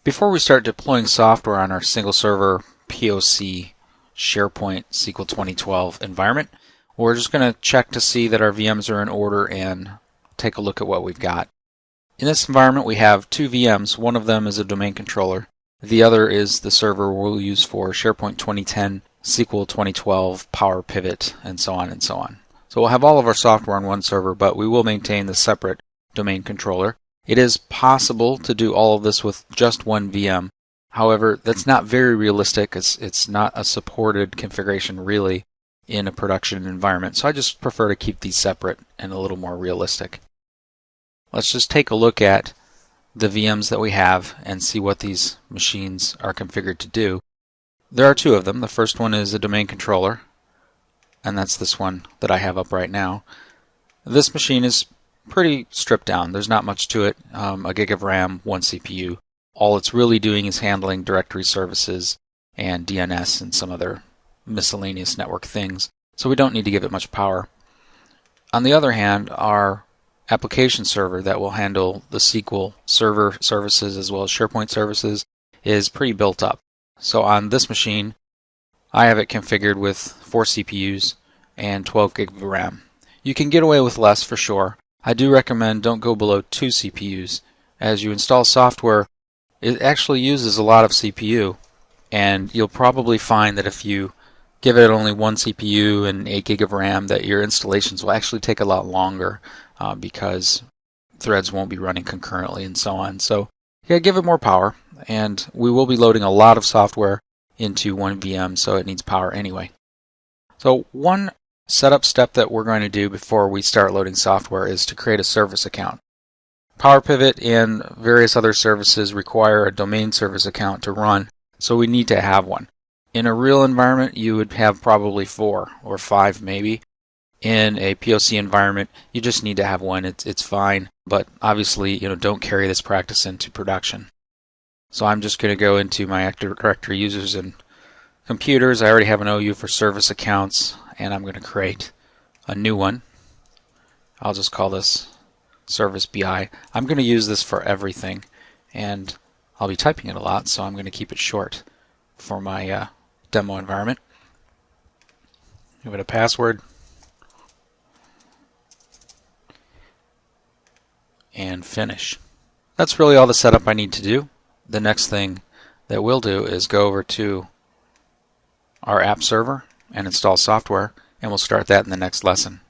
Before we start deploying software on our single server POC SharePoint SQL 2012 environment, we're just going to check to see that our VMs are in order and take a look at what we've got. In this environment we have two VMs. One of them is a domain controller. The other is the server we'll use for SharePoint 2010, SQL 2012, Power Pivot, and so on and so on. So we'll have all of our software on one server, but we will maintain the separate domain controller. It is possible to do all of this with just one VM. However, that's not very realistic. It's not a supported configuration really in a production environment. So I just prefer to keep these separate and a little more realistic. Let's just take a look at the VMs that we have and see what these machines are configured to do. There are two of them. The first one is a domain controller, and that's this one that I have up right now. This machine is pretty stripped down. There's not much to it. A gig of RAM, one CPU. All it's really doing is handling directory services and DNS and some other miscellaneous network things. So we don't need to give it much power. On the other hand, our application server that will handle the SQL Server services as well as SharePoint services is pretty built up. So on this machine, I have it configured with 4 CPUs and 12 gig of RAM. You can get away with less for sure. I do recommend don't go below 2 CPUs. As you install software, it actually uses a lot of CPU, and you'll probably find that if you give it only 1 CPU and 8 gig of RAM, that your installations will actually take a lot longer because threads won't be running concurrently and so on. So yeah, give it more power, and we will be loading a lot of software into one VM, so it needs power anyway. So one setup step that we're going to do before we start loading software is to create a service account. Power Pivot and various other services require a domain service account to run, so we need to have one. In a real environment, you would have probably 4 or 5 maybe. In a POC environment, you just need to have one. It's fine, but obviously, don't carry this practice into production. So I'm just going to go into my Active Directory users and computers. I already have an OU for service accounts, and I'm going to create a new one. I'll just call this Service BI. I'm going to use this for everything, and I'll be typing it a lot, so I'm going to keep it short for my demo environment. Give it a password and finish. That's really all the setup I need to do. The next thing that we'll do is go over to our app server and install software, and we'll start that in the next lesson.